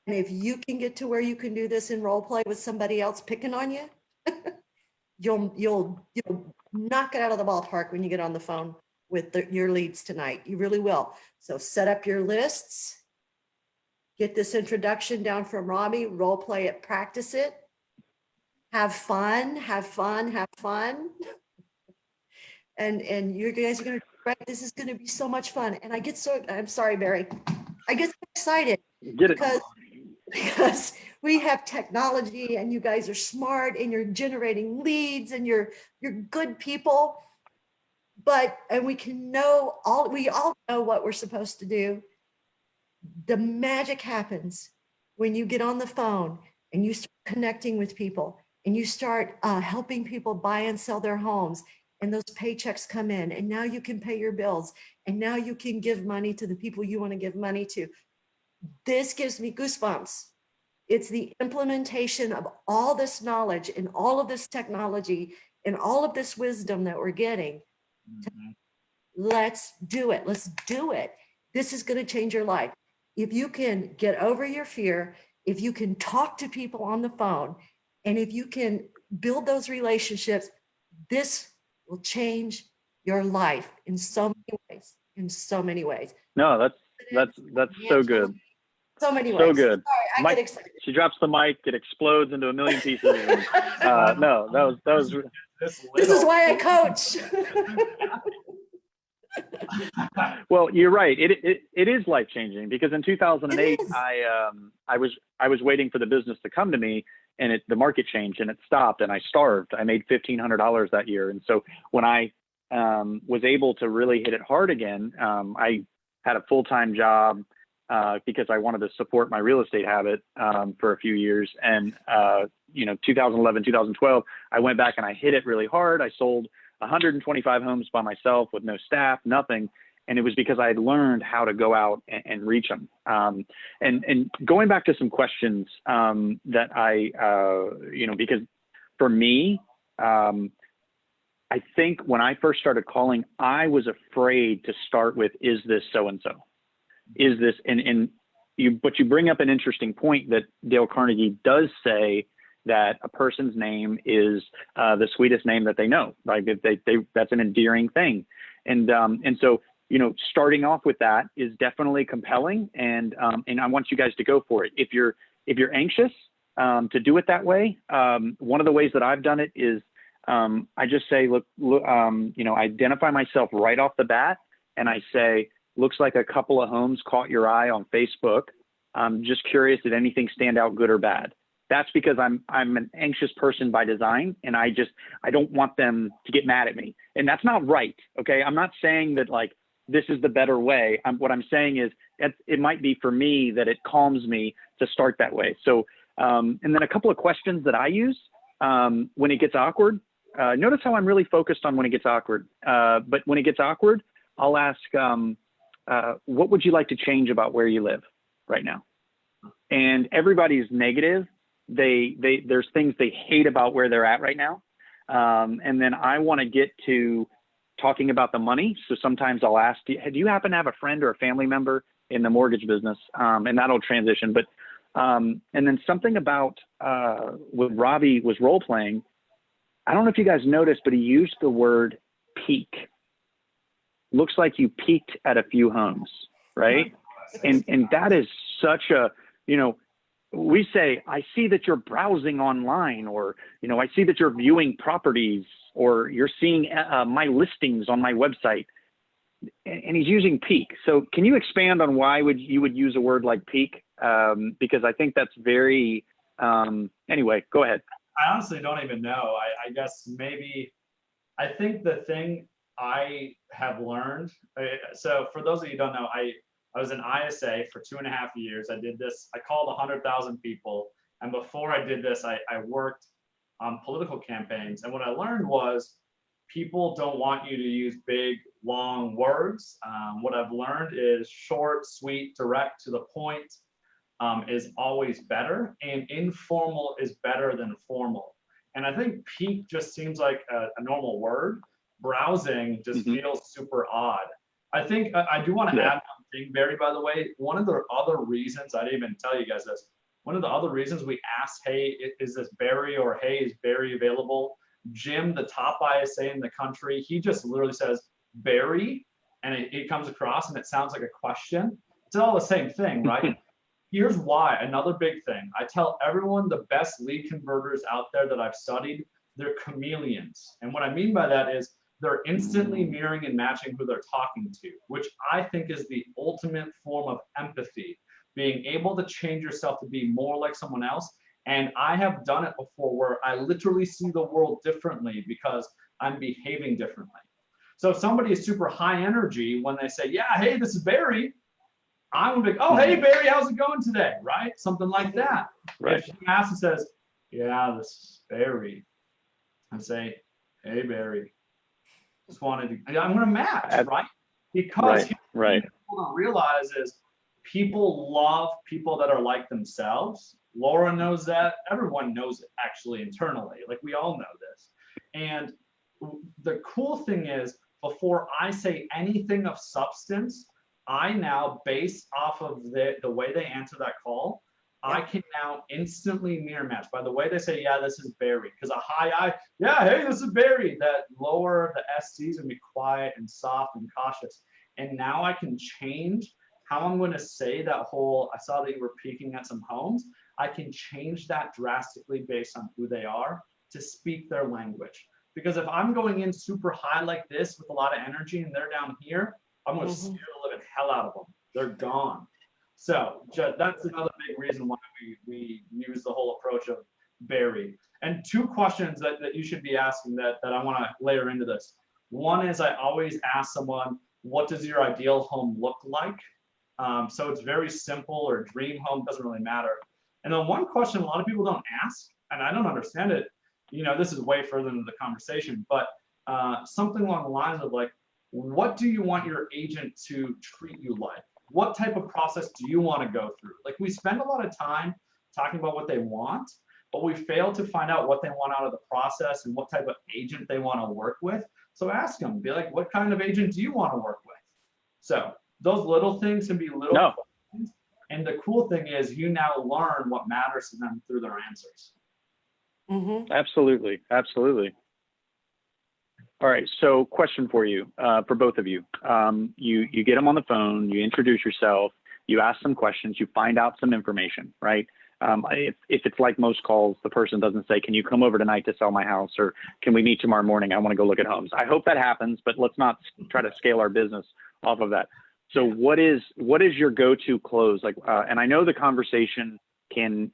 Speaker 1: And if you can get to where you can do this in role play with somebody else picking on you, you'll knock it out of the ballpark when you get on the phone with your leads tonight. You really will. So set up your lists, get this introduction down from Robbie, role play it, practice it, have fun. And you guys are going to, right? This is going to be so much fun. And I'm sorry, Barry. I get so excited because we have technology and you guys are smart and you're generating leads and you're good people. And we all know what we're supposed to do. The magic happens when you get on the phone and you start connecting with people and you start helping people buy and sell their homes, and those paychecks come in, and now you can pay your bills, and now you can give money to the people you want to give money to. This gives me goosebumps. It's the implementation of all this knowledge and all of this technology and all of this wisdom that we're getting. Let's do it. Let's do it. This is going to change your life. If you can get over your fear, if you can talk to people on the phone, and if you can build those relationships, this will change your life in so many ways.
Speaker 2: No, that's so good.
Speaker 1: So many ways.
Speaker 2: So good.
Speaker 1: Sorry, I get excited.
Speaker 2: She drops the mic, it explodes into a million pieces. And, no, that was.
Speaker 1: This is why I coach.
Speaker 2: Well, you're right. It is life changing, because in 2008,
Speaker 1: It is.
Speaker 2: I was waiting for the business to come to me, and the market changed and it stopped, and I starved. I made $1,500 that year, and so when I was able to really hit it hard again, I had a full-time job because I wanted to support my real estate habit for a few years, and 2011, 2012, I went back and I hit it really hard. I sold 125 homes by myself with no staff, nothing. And it was because I had learned how to go out and reach them. And going back to some questions that because for me, I think when I first started calling, I was afraid to start with, is this so-and-so? Is this, but you bring up an interesting point that Dale Carnegie does say, that a person's name is the sweetest name that they know. Like that's an endearing thing. And so, starting off with that is definitely compelling. And I want you guys to go for it. If you're anxious to do it that way, one of the ways that I've done it is I just say, look, identify myself right off the bat. And I say, looks like a couple of homes caught your eye on Facebook. I'm just curious, did anything stand out, good or bad? That's because I'm an anxious person by design, and I don't want them to get mad at me. And that's not right. Okay. I'm not saying that like, this is the better way. What I'm saying is it might be for me that it calms me to start that way. So, and then a couple of questions that I use when it gets awkward. Notice how I'm really focused on when it gets awkward. But when it gets awkward, I'll ask, what would you like to change about where you live right now? And everybody's negative. There's things they hate about where they're at right now. And then I want to get to talking about the money. So sometimes I'll ask, do you happen to have a friend or a family member in the mortgage business? And that'll transition. But, and then something about when Robbie was role playing, I don't know if you guys noticed, but he used the word peak. Looks like you peaked at a few homes, right? And that is such a, we say, I see that you're browsing online, or, I see that you're viewing properties, or you're seeing my listings on my website. And he's using peak. So can you expand on why you would use a word like peak? Because I think that's very, anyway, go ahead.
Speaker 3: I honestly don't even know. I guess maybe, I think the thing I have learned, so for those of you who don't know, I was an ISA for 2.5 years. I did this, I called 100,000 people. And before I did this, I worked on political campaigns. And what I learned was people don't want you to use big, long words. What I've learned is short, sweet, direct, to the point is always better. And informal is better than formal. And I think peak just seems like a normal word. Browsing just feels super odd. I think I do want to add one thing, Barry, by the way. One of the other reasons, I didn't even tell you guys this, one of the other reasons we asked, hey, is this Barry, or hey, is Barry available? Jim, the top ISA in the country, he just literally says Barry, and it comes across and it sounds like a question. It's all the same thing, right? Here's why, another big thing. I tell everyone the best lead converters out there that I've studied, they're chameleons. And what I mean by that is they're instantly mirroring and matching who they're talking to, which I think is the ultimate form of empathy, being able to change yourself to be more like someone else. And I have done it before where I literally see the world differently because I'm behaving differently. So if somebody is super high energy, when they say, yeah, hey, this is Barry, I'm gonna be, oh, hey, Barry, how's it going today? Right? Something like that. Right. If she asks and says, yeah, this is Barry, and say, hey, Barry, just wanted to, I'm gonna match, right? Because what people don't realize is people love people that are like themselves. Laura knows that. Everyone knows it actually internally. Like, we all know this. And the cool thing is, before I say anything of substance, I now, based off of the way they answer that call, I can now instantly mirror match. By the way they say, yeah, this is Barry. Because a high I, yeah, hey, this is Barry. That lower, the SC's gonna be quiet and soft and cautious. And now I can change how I'm gonna say that whole, I saw that you were peeking at some homes. I can change that drastically based on who they are to speak their language. Because if I'm going in super high like this with a lot of energy and they're down here, I'm going to scare the living hell out of them. They're gone. So that's another big reason why we use the whole approach of bury. And two questions that you should be asking that I want to layer into this. One is I always ask someone, what does your ideal home look like? So it's very simple, or dream home, doesn't really matter. And then one question a lot of people don't ask, and I don't understand it, this is way further into the conversation, but something along the lines of like, what do you want your agent to treat you like? What type of process do you want to go through? Like, we spend a lot of time talking about what they want, but we fail to find out what they want out of the process and what type of agent they want to work with. So ask them, be like, what kind of agent do you want to work with? So those little things can be little things. And the cool thing is you now learn what matters to them through their answers.
Speaker 2: Absolutely. Absolutely. All right. So question for you, for both of you. You get them on the phone, you introduce yourself, you ask some questions, you find out some information, right? If it's like most calls, the person doesn't say, can you come over tonight to sell my house? Or can we meet tomorrow morning? I want to go look at homes. I hope that happens, but let's not try to scale our business off of that. So what is your go-to close? Like, and I know the conversation can,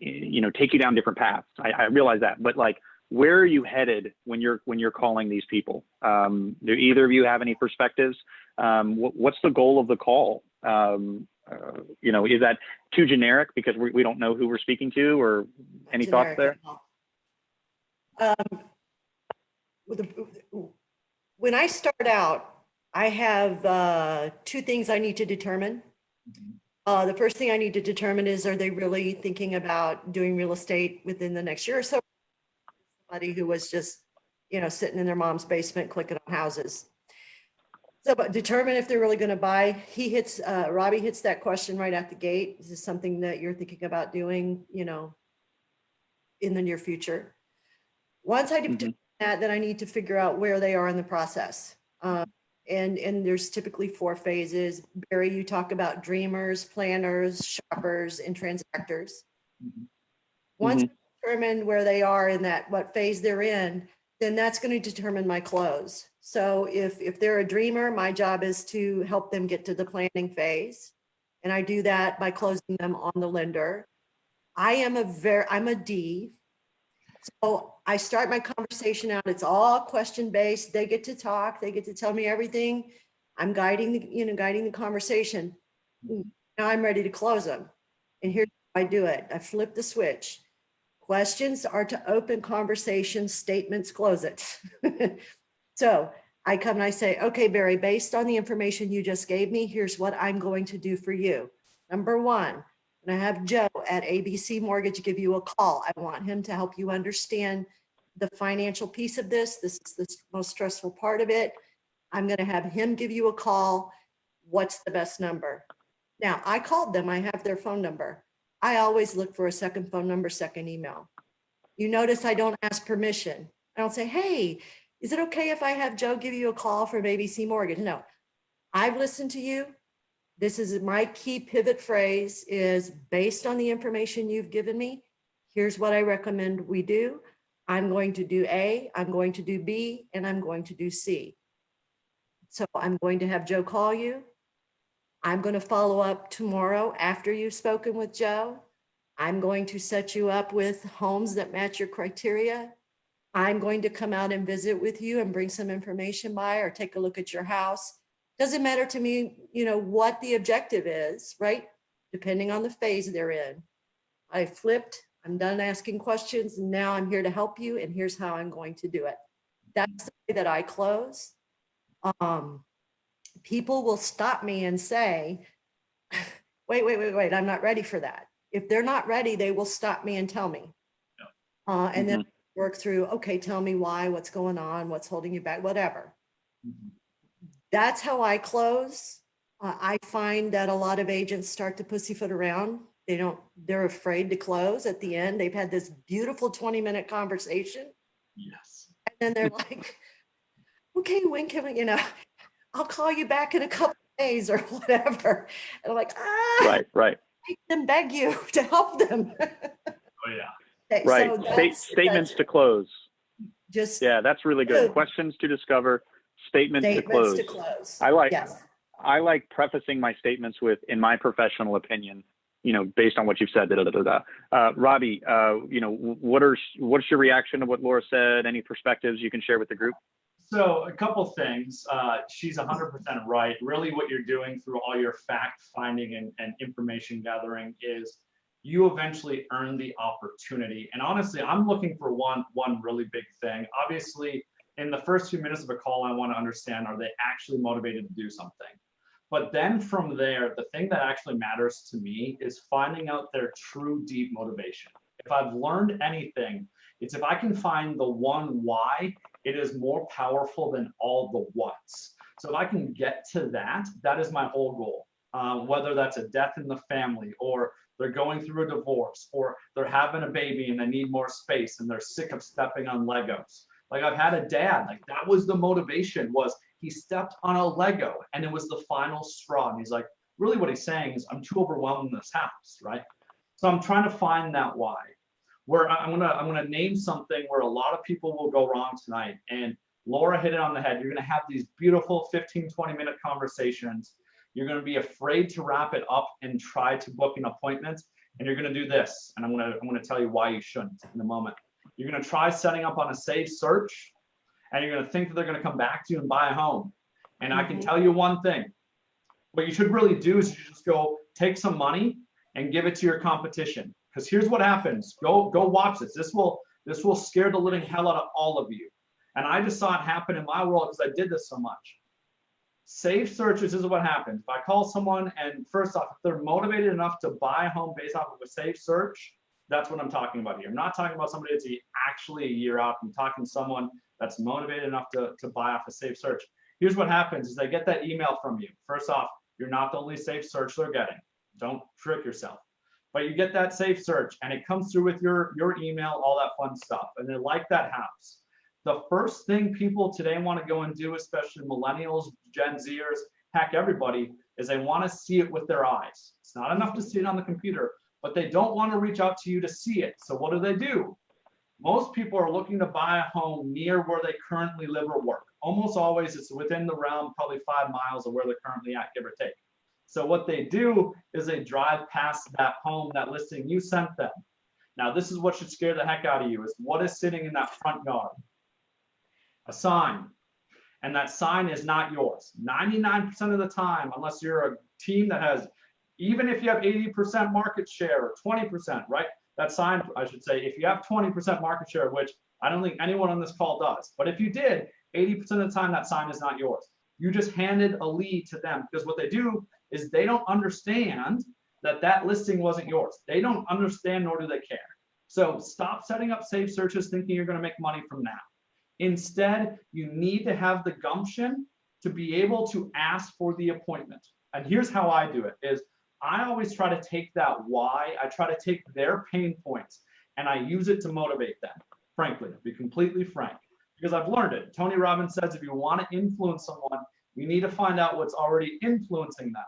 Speaker 2: take you down different paths. I realize that, but like, where are you headed when you're calling these people? Do either of you have any perspectives? What's the goal of the call? Is that too generic because we don't know who we're speaking to, or any thoughts there?
Speaker 1: When I start out, I have two things I need to determine. The first thing I need to determine is, are they really thinking about doing real estate within the next year or so? Somebody who was just, sitting in their mom's basement clicking on houses. So, but determine if they're really going to buy. Robbie hits that question right at the gate. Is this something that you're thinking about doing, in the near future? Once I do that, then I need to figure out where they are in the process. And there's typically 4 phases. Barry, you talk about dreamers, planners, shoppers, and transactors. Once I determine where they are in that, what phase they're in, then that's going to determine my close. So if they're a dreamer, my job is to help them get to the planning phase. And I do that by closing them on the lender. I'm a D. So I start my conversation out. It's all question based. They get to talk. They get to tell me everything. I'm guiding the conversation. Now I'm ready to close them. And here's how I do it. I flip the switch. Questions are to open conversation, statements close it. So I come and I say, okay, Barry, based on the information you just gave me, here's what I'm going to do for you. Number 1, when I have Joe at ABC Mortgage give you a call, I want him to help you understand the financial piece of this. This is the most stressful part of it. I'm going to have him give you a call. What's the best number? Now, I called them. I have their phone number. I always look for a second phone number, second email. You notice I don't ask permission. I don't say, hey, is it okay if I have Joe give you a call from ABC Mortgage? No, I've listened to you. This is my key pivot phrase is based on the information you've given me. Here's what I recommend we do. I'm going to do A, I'm going to do B, and I'm going to do C. So I'm going to have Joe call you. I'm going to follow up tomorrow after you've spoken with Joe. I'm going to set you up with homes that match your criteria. I'm going to come out and visit with you and bring some information by or take a look at your house. Doesn't matter to me, what the objective is, right? Depending on the phase they're in. I flipped, I'm done asking questions, and now I'm here to help you, and here's how I'm going to do it. That's the way that I close. People will stop me and say, wait, I'm not ready for that. If they're not ready, they will stop me and tell me. And then work through, okay, tell me why, what's going on, what's holding you back, whatever. That's how I close. I find that a lot of agents start to pussyfoot around. They're afraid to close at the end. They've had this beautiful 20-minute conversation.
Speaker 3: Yes.
Speaker 1: And then they're like, okay, when can we, I'll call you back in a couple of days or whatever. And I'm like,
Speaker 2: Right.
Speaker 1: Make them beg you to help them.
Speaker 3: Oh yeah.
Speaker 1: Okay,
Speaker 2: right.
Speaker 1: So
Speaker 2: statements to close.
Speaker 1: Just
Speaker 2: that's really good. Questions to discover, statements to close.
Speaker 1: to close.
Speaker 2: I like.
Speaker 1: Yes.
Speaker 2: I like prefacing my statements with, in my professional opinion, you know, based on what you've said, Robbie, you know, what's your reaction to what Laura said? Any perspectives you can share with the group?
Speaker 3: So a couple things. She's 100% right. Really what you're doing through all your fact finding and information gathering is you eventually earn the opportunity. And honestly, I'm looking for one really big thing. Obviously, in the first few minutes of a call, I want to understand, are they actually motivated to do something? But then from there, the thing that actually matters to me is finding out their true deep motivation. If I've learned anything, it's if I can find the one why, it is more powerful than all the whats. So if I can get to that, that is my whole goal. Whether that's a death in the family, or they're going through a divorce, or they're having a baby and they need more space and they're sick of stepping on Legos. Like I've had a dad, like that was the motivation, was he stepped on a Lego and it was the final straw. And he's like, really what he's saying is I'm too overwhelmed in this house, right? So I'm trying to find that why. Where I'm gonna name something where a lot of people will go wrong tonight. And Laura hit it on the head. You're gonna have these beautiful 15, 20-minute conversations. You're gonna be afraid to wrap it up and try to book an appointment. And you're gonna do this. And I'm gonna tell you why you shouldn't in a moment. You're gonna try setting up on a safe search, and you're gonna think that they're gonna come back to you and buy a home. And I can tell you one thing. What you should really do is you just go take some money and give it to your competition. Because here's what happens. Go watch this. This will scare the living hell out of all of you. And I just saw it happen in my world because I did this so much. Safe searches is what happens. If I call someone and first off, if they're motivated enough to buy a home based off of a safe search, that's what I'm talking about here. I'm not talking about somebody that's actually a year out. I'm talking to someone that's motivated enough to buy off a safe search. Here's what happens is they get that email from you. First off, you're not the only safe search they're getting. Don't trick yourself. But you get that safe search and it comes through with your email, all that fun stuff. And they like that house. The first thing people today want to go and do, especially millennials, Gen Zers, heck, everybody, is they want to see it with their eyes. It's not enough to see it on the computer, but they don't want to reach out to you to see it. So what do? Most people are looking to buy a home near where they currently live or work. Almost always it's within the realm, probably 5 miles of where they're currently at, give or take. So what they do is they drive past that home, that listing you sent them. Now, this is what should scare the heck out of you, is what is sitting in that front yard? A sign. And that sign is not yours. 99% of the time, unless you're a team that has, even if you have 80% market share or 20%, right? That sign, I should say, if you have 20% market share, which I don't think anyone on this call does, but if you did, 80% of the time, that sign is not yours. You just handed a lead to them, because what they do is they don't understand that listing wasn't yours. They don't understand, nor do they care. So stop setting up safe searches thinking you're going to make money from that. Instead, you need to have the gumption to be able to ask for the appointment. And here's how I do it is I always try to take that why, I try to take their pain points and I use it to motivate them. Frankly, to be completely frank, because I've learned it. Tony Robbins says, if you want to influence someone, you need to find out what's already influencing them.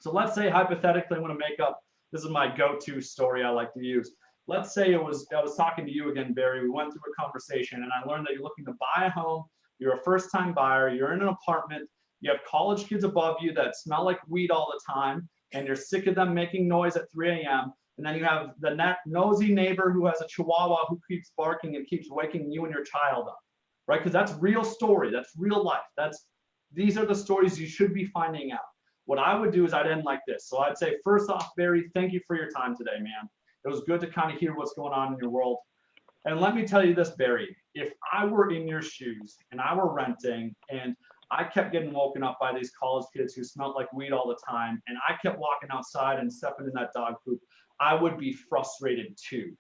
Speaker 3: So let's say hypothetically, I'm going to make up, this is my go-to story I like to use. Let's say I was talking to you again, Barry. We went through a conversation and I learned that you're looking to buy a home. You're a first-time buyer. You're in an apartment. You have college kids above you that smell like weed all the time, and you're sick of them making noise at 3 a.m. And then you have the nosy neighbor who has a chihuahua who keeps barking and keeps waking you and your child up, right? Because that's real story. That's real life. These are the stories you should be finding out. What I would do is I'd end like this. So I'd say, first off, Barry, thank you for your time today, man. It was good to kind of hear what's going on in your world. And let me tell you this, Barry, if I were in your shoes and I were renting and I kept getting woken up by these college kids who smelled like weed all the time, and I kept walking outside and stepping in that dog poop, I would be frustrated too.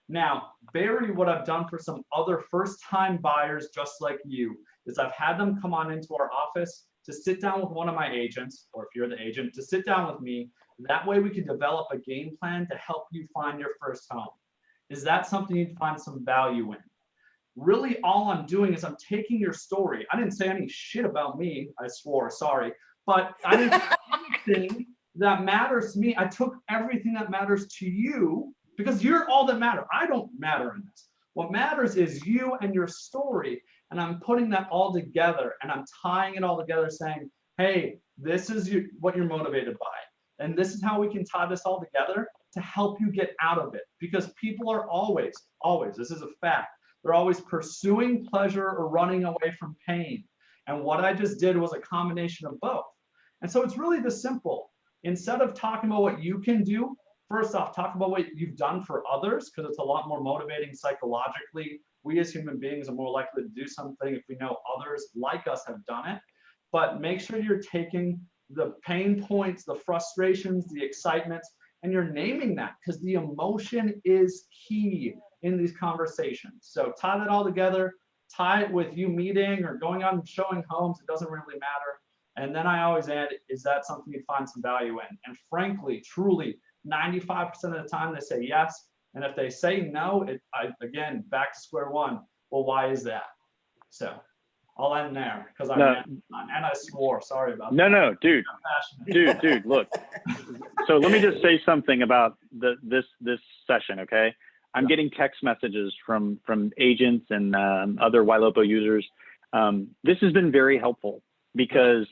Speaker 3: Now, Barry, what I've done for some other first-time buyers just like you is I've had them come on into our office to sit down with one of my agents, or if you're the agent, to sit down with me. That way we can develop a game plan to help you find your first home. Is that something you'd find some value in? Really, all I'm doing is I'm taking your story. I didn't say any shit about me. I swore, sorry. But I didn't say anything that matters to me. I took everything that matters to you, because you're all that matter. I don't matter in this. What matters is you and your story. And I'm putting that all together and I'm tying it all together saying, hey, this is what you're motivated by. And this is how we can tie this all together to help you get out of it. Because people are always, this is a fact, they're always pursuing pleasure or running away from pain. And what I just did was a combination of both. And so it's really this simple. Instead of talking about what you can do, first off, talk about what you've done for others, because it's a lot more motivating psychologically. We as human beings are more likely to do something if we know others like us have done it. But make sure you're taking the pain points, the frustrations, the excitements, and you're naming that, because the emotion is key in these conversations. So tie that all together, tie it with you meeting or going out and showing homes, it doesn't really matter. And then I always add, is that something you find some value in? And frankly, truly, 95% of the time they say yes. And if they say no, again, back to square one. Well, why is that? So I'll end there because and I swore. Sorry about that.
Speaker 2: No, dude, look. So let me just say something about this session, okay? I'm getting text messages from agents and other YLOPO users. This has been very helpful because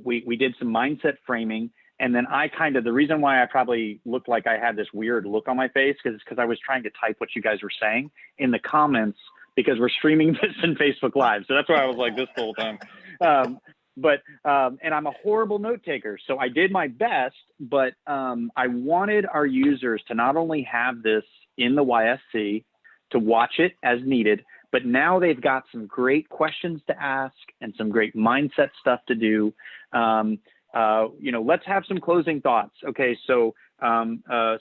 Speaker 2: we did some mindset framing. And then the reason why I probably looked like I had this weird look on my face because I was trying to type what you guys were saying in the comments because we're streaming this in Facebook Live. So that's why I was like this the whole time. And I'm a horrible note taker. So I did my best, but I wanted our users to not only have this in the YSC, to watch it as needed, but now they've got some great questions to ask and some great mindset stuff to do. Let's have some closing thoughts. Okay, so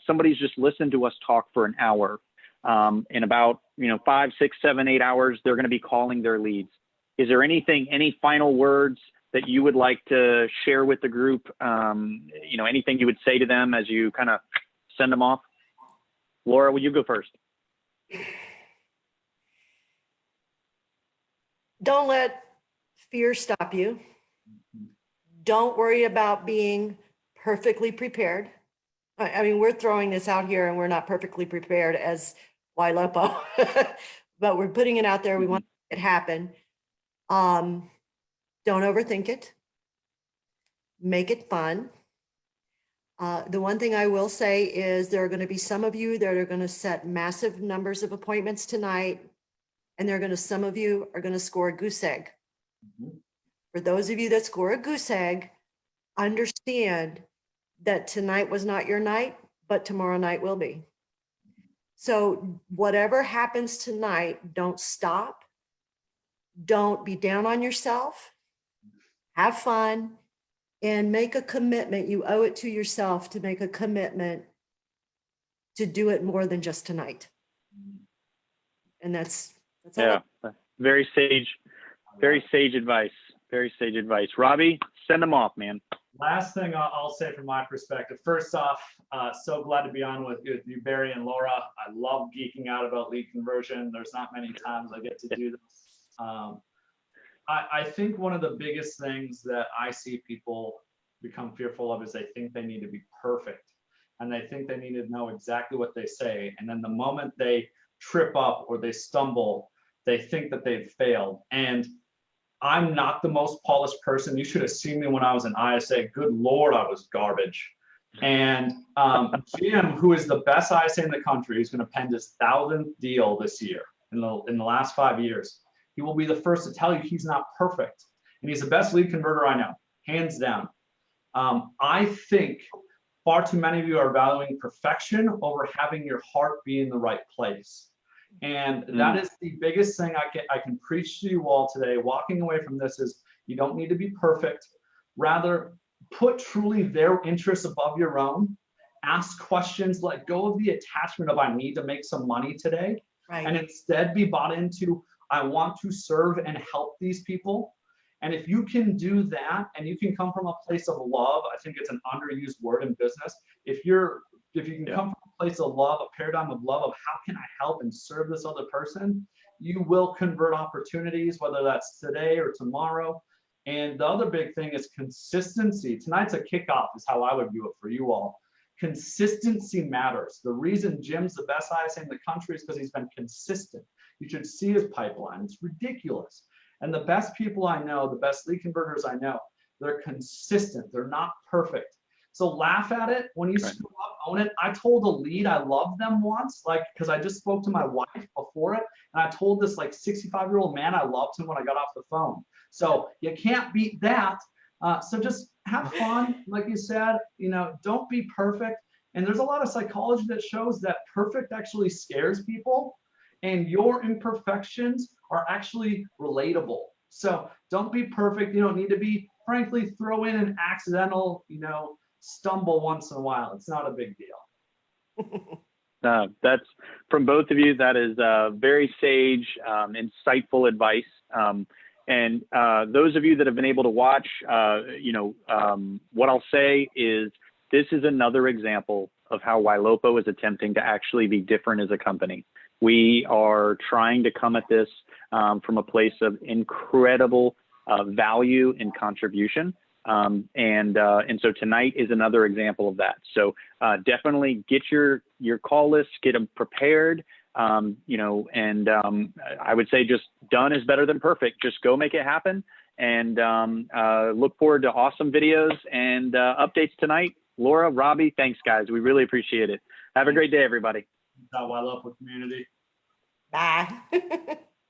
Speaker 2: somebody's just listened to us talk for an hour. In about 5, 6, 7, 8 hours, they're going to be calling their leads. Is there any final words that you would like to share with the group? Anything you would say to them as you kind of send them off? Laura, will you go first?
Speaker 1: Don't let fear stop you. Don't worry about being perfectly prepared. I mean, we're throwing this out here and we're not perfectly prepared as YLOPO, but we're putting it out there. We want it to happen. Don't overthink it. Make it fun. The one thing I will say is there are going to be some of you that are going to set massive numbers of appointments tonight, and some of you are going to score a goose egg. Mm-hmm. For those of you that score a goose egg, understand that tonight was not your night, but tomorrow night will be. So whatever happens tonight, don't stop. Don't be down on yourself. Have fun and make a commitment. You owe it to yourself to make a commitment to do it more than just tonight. And that's
Speaker 2: yeah, very sage advice. Very sage advice. Robbie, send them off, man.
Speaker 3: Last thing I'll say from my perspective. First off, so glad to be on with you, Barry and Laura. I love geeking out about lead conversion. There's not many times I get to do this. I think one of the biggest things that I see people become fearful of is they think they need to be perfect. And they think they need to know exactly what they say. And then the moment they trip up or they stumble, they think that they've failed. And I'm not the most polished person. You should have seen me when I was in ISA. Good Lord, I was garbage. And Jim, who is the best ISA in the country, is going to pen his 1,000th deal this year in the last 5 years. He will be the first to tell you he's not perfect. And he's the best lead converter I know, hands down. I think far too many of you are valuing perfection over having your heart be in the right place. And that is the biggest thing I can preach to you all today. Walking away from this is you don't need to be perfect. Rather, put truly their interests above your own. Ask questions, let go of the attachment of I need to make some money today. Right. And instead be bought into I want to serve and help these people. And if you can do that and you can come from a place of love, I think it's an underused word in business. If you can come from a place of love, a paradigm of love of how can I help and serve this other person, you will convert opportunities, whether that's today or tomorrow. And the other big thing is consistency. Tonight's a kickoff is how I would view it for you all. Consistency matters. The reason Jim's the best ISA in the country is because he's been consistent. You should see his pipeline. It's ridiculous. And the best people I know, the best lead converters I know, they're consistent, they're not perfect. So laugh at it. When you screw up, own it. I told a lead I loved them once, like, because I just spoke to my wife before it, and I told this like 65-year-old man I loved him when I got off the phone. So you can't beat that. So just have fun, like you said, you know, don't be perfect. And there's a lot of psychology that shows that perfect actually scares people, and your imperfections are actually relatable. So don't be perfect. You don't need to be, frankly, throw in an accidental, you know, stumble once in a while. It's not a big deal.
Speaker 2: That's from both of you. That is very sage, insightful advice. And those of you that have been able to watch, what I'll say is this is another example of how Ylopo is attempting to actually be different as a company. We are trying to come at this from a place of incredible value and contribution. And so tonight is another example of that. So definitely get your call list, get them prepared, I would say just done is better than perfect. Just go make it happen, and look forward to awesome videos and updates tonight. Laura, Robbie, thanks guys. We really appreciate it. Have a great day, everybody.
Speaker 3: Ylopo community.
Speaker 1: Bye.